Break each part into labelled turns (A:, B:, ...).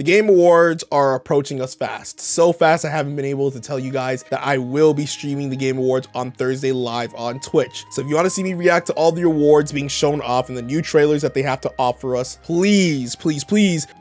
A: The Game Awards are approaching us fast. So fast I haven't been able to tell you guys that I will be streaming the Game Awards on Thursday live on Twitch. So if you want to see me react to all the awards being shown off and the new trailers that they have to offer us, please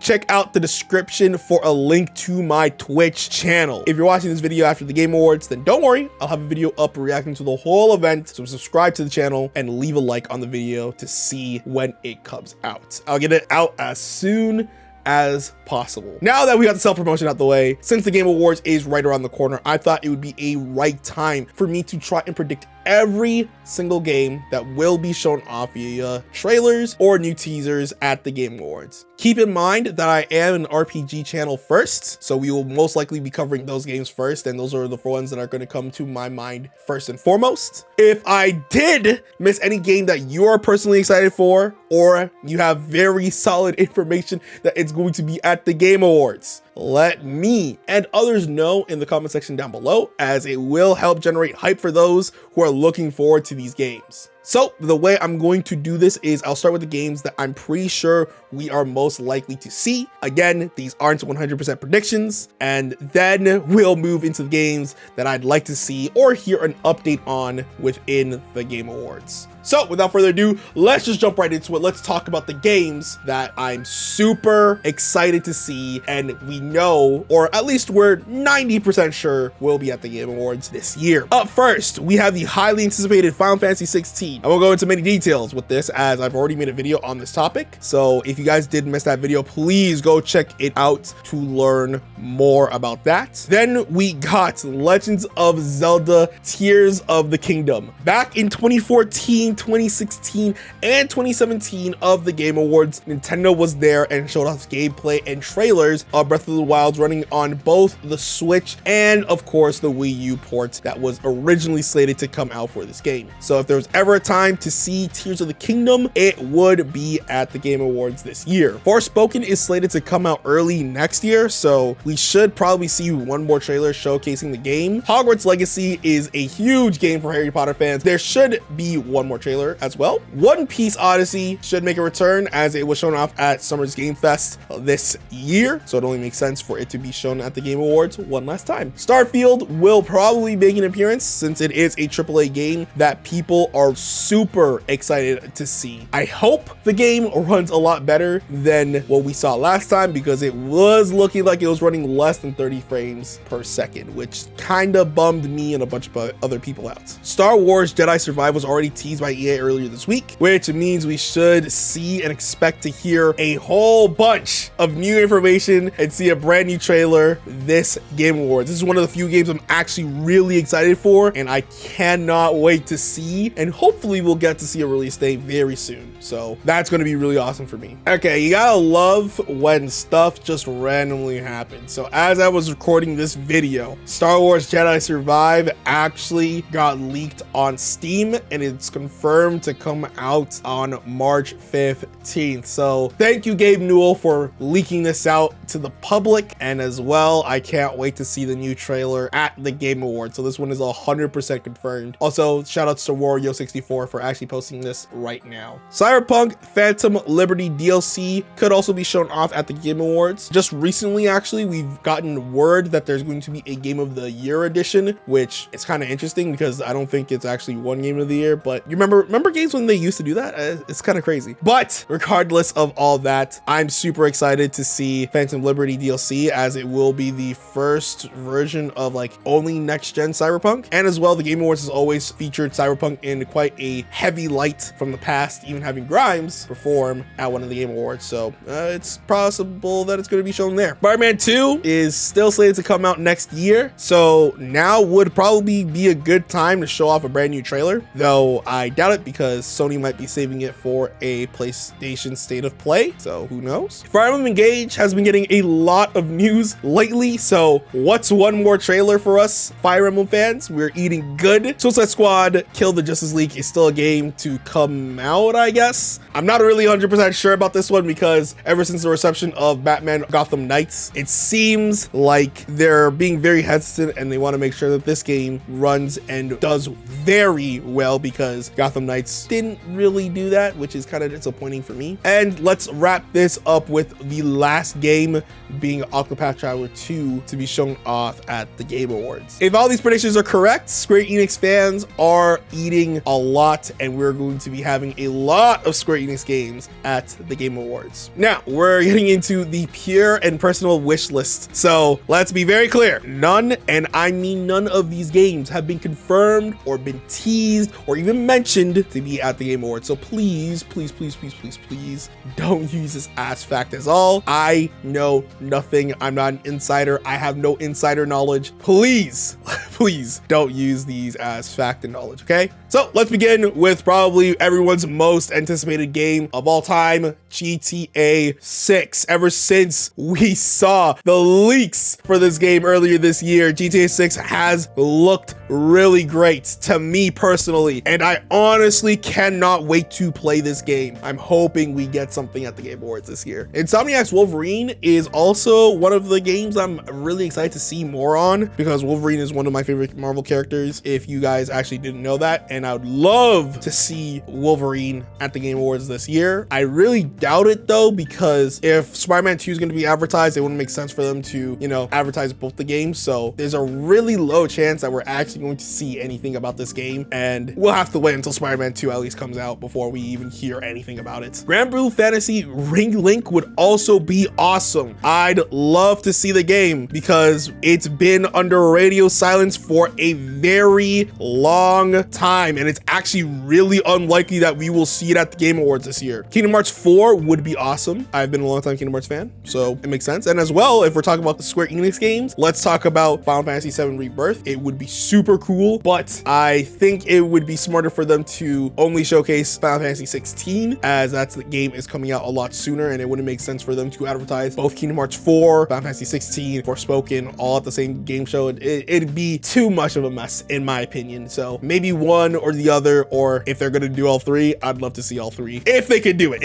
A: check out the description for a link to my Twitch channel. If you're watching this video after the Game Awards, then don't worry, I'll have a video up reacting to the whole event. So subscribe to the channel and leave a like on the video to see when it comes out. I'll get it out as soon as possible. Now that we got the self-promotion out the way, since the Game Awards is right around the corner, I thought it would be a right time for me to try and predict every single game that will be shown off via trailers or new teasers at the Game Awards. Keep in mind that I am an RPG channel first, so we will most likely be covering those games first, and those are the ones that are going to come to my mind first and foremost. If I did miss any game that you're personally excited for, or you have very solid information that it's going to be at the Game Awards, let me and others know in the comment section down below, as it will help generate hype for those who are looking forward to these games. So the way I'm going to do this is I'll start with the games that I'm pretty sure we are most likely to see. Again, these aren't 100% predictions, and then we'll move into the games that I'd like to see or hear an update on within the Game Awards. So without further ado, let's just jump right into it. Let's talk about the games that I'm super excited to see, and we know, or at least we're 90% sure, will be at the Game Awards this year. Up first, we have the highly anticipated Final Fantasy 16. I won't go into many details with this as I've already made a video on this topic. So if you guys did miss that video, please go check it out to learn more about that. Then we got Legends of Zelda Tears of the Kingdom. Back in 2014, 2016, and 2017 of the Game Awards, Nintendo was there and showed us gameplay and trailers of Breath of the Wild running on both the Switch and of course the Wii U port that was originally slated to come out for this game. So if there was ever a time to see Tears of the Kingdom, it would be at the Game Awards this year. Forspoken is slated to come out early next year, so we should probably see one more trailer showcasing the game. Hogwarts Legacy is a huge game for Harry Potter fans. There should be one more trailer as well. One Piece Odyssey should make a return as it was shown off at Summer's Game Fest this year, so it only makes sense for it to be shown at the Game Awards one last time. Starfield will probably make an appearance since it is a AAA game that people are super excited to see. I hope the game runs a lot better than what we saw last time, because it was looking like it was running less than 30 frames per second, which kind of bummed me and a bunch of other people out. Star Wars Jedi Survive was already teased by EA earlier this week, which means we should see and expect to hear a whole bunch of new information and see a brand new trailer this Game Awards. This is one of the few games I'm actually really excited for, and I cannot wait to see, and hopefully we'll get to see a release date very soon. So that's going to be really awesome for me. Okay, you gotta love when stuff just randomly happens. So as I was recording this video, Star Wars Jedi Survive actually got leaked on Steam, and it's confirmed to come out on March 15th. So thank you, Gabe Newell, for leaking this out to the public, and as well, I can't wait to see the new trailer at the Game Awards. So this one is 100% confirmed. Also, shout outs to Wario64 for actually posting this right now. Cyberpunk Phantom Liberty DLC could also be shown off at the Game Awards. Just recently, actually, we've gotten word that there's going to be a Game of the Year edition, which is kind of interesting because I don't think it's actually one Game of the Year, but you remember games when they used to do that? It's kind of crazy. But regardless of all that, I'm super excited to see Phantom Liberty DLC, as it will be the first version of like only next gen Cyberpunk. And as well, the Game Awards has always featured Cyberpunk in quite a heavy light from the past, even having Grimes perform at one of the Game Awards. So it's possible that it's going to be shown there. Spider-Man 2 is still slated to come out next year, so now would probably be a good time to show off a brand new trailer, though I doubt it because Sony might be saving it for a PlayStation State of Play, so who knows. Fire Emblem Engage has been getting a lot of news lately, so what's one more trailer for us Fire Emblem fans? We're eating good. Suicide Squad Kill the Justice League is still a game to come out, I guess. guess. I'm not really 100% sure about this one because ever since the reception of Batman Gotham Knights, it seems like they're being very hesitant and they want to make sure that this game runs and does very well because Gotham Knights didn't really do that, which is kind of disappointing for me. And let's wrap this up with the last game being Octopath Traveler 2 to be shown off at the Game Awards. If all these predictions are correct, Square Enix fans are eating a lot and we're going to be having a lot of Square Enix games at the Game Awards. Now, we're getting into the pure and personal wish list. So let's be very clear. None, and I mean none of these games have been confirmed or been teased or even mentioned to be at the Game Awards. So please, please, please, please, please, please don't use this as fact as all. I know nothing. I'm not an insider. I have no insider knowledge. Please, please don't use these as fact and knowledge, okay? So let's begin with probably everyone's most anticipated game of all time, GTA 6. Ever since we saw the leaks for this game earlier this year, GTA 6 has looked really great to me personally, and I honestly cannot wait to play this game. I'm hoping we get something at the Game Awards this year. Insomniac's Wolverine is also one of the games I'm really excited to see more on because Wolverine is one of my favorite Marvel characters, if you guys actually didn't know that, and I would love to see Wolverine at the Game Awards this year. I really doubt it though, because if Spider-Man 2 is going to be advertised, it wouldn't make sense for them to, you know, advertise both the games. So there's a really low chance that we're actually going to see anything about this game, and we'll have to wait until Spider-Man 2 at least comes out before we even hear anything about it. Grand Blue Fantasy Ring Link would also be awesome. I'd love to see the game because it's been under radio silence for a very long time, and it's actually really unlikely that we will see it at the Game Awards this year. Kingdom Hearts 4 would be awesome. I've been a long time Kingdom Hearts fan, so it makes sense. And as well, if we're talking about the Square Enix games, let's talk about Final Fantasy VII Rebirth. It would be super cool, but I think it would be smarter for them to only showcase Final Fantasy 16, as that's the game is coming out a lot sooner, and it wouldn't make sense for them to advertise both Kingdom Hearts 4, Final Fantasy 16, Forspoken all at the same game show. It'd be too much of a mess in my opinion. So maybe one or the other, or if they're gonna do all three, I'd love to see all three if they could do it.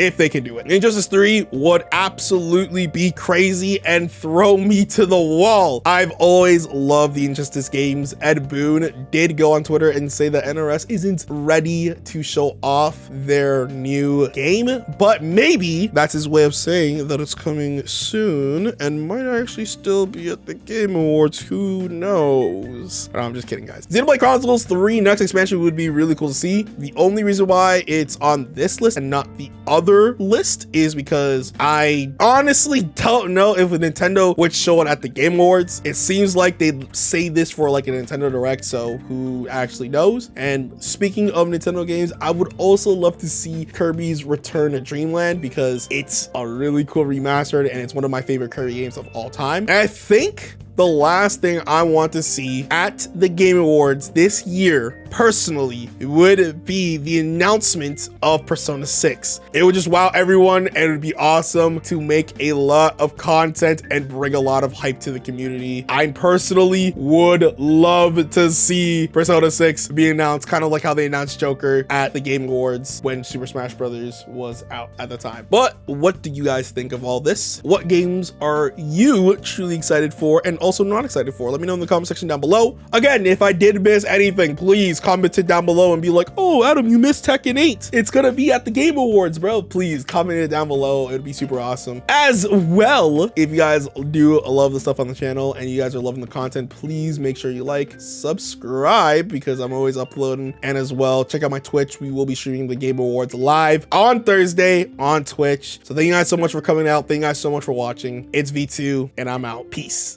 A: Injustice 3 would absolutely be crazy and throw me to the wall. I've always loved the Injustice games. Ed Boon did go on Twitter and say that NRS isn't ready to show off their new game, but maybe that's his way of saying that it's coming soon and might actually still be at the Game Awards. Who knows? No, I'm just kidding, guys. Xenoblade Chronicles 3 next expansion would be really cool to see. The only reason why it's on this list and not the other list is because I honestly don't know if Nintendo would show it at the Game Awards. It seems like they'd say this for like a Nintendo Direct, so who actually knows? And speaking of Nintendo games, I would also love to see Kirby's Return to Dreamland because it's a really cool remastered and it's one of my favorite Kirby games of all time. And I think the last thing I want to see at the Game Awards this year, personally, would be the announcement of Persona 6. It would just wow everyone and it would be awesome to make a lot of content and bring a lot of hype to the community. I personally would love to see Persona 6 be announced, kind of like how they announced Joker at the Game Awards when Super Smash Bros. Was out at the time. But what do you guys think of all this? What games are you truly excited for and also not excited for? Let me know in the comment section down below. Again, if I did miss anything, please comment it down below and be like, oh, Adam, you missed Tekken 8. It's gonna be at the Game Awards, bro. Please comment it down below. It'd be super awesome. As well, if you guys do love the stuff on the channel and you guys are loving the content, please make sure you like, subscribe, because I'm always uploading. And as well, check out my Twitch. We will be streaming the Game Awards live on Thursday on Twitch. So thank you guys so much for coming out. Thank you guys so much for watching. It's V2 and I'm out. Peace.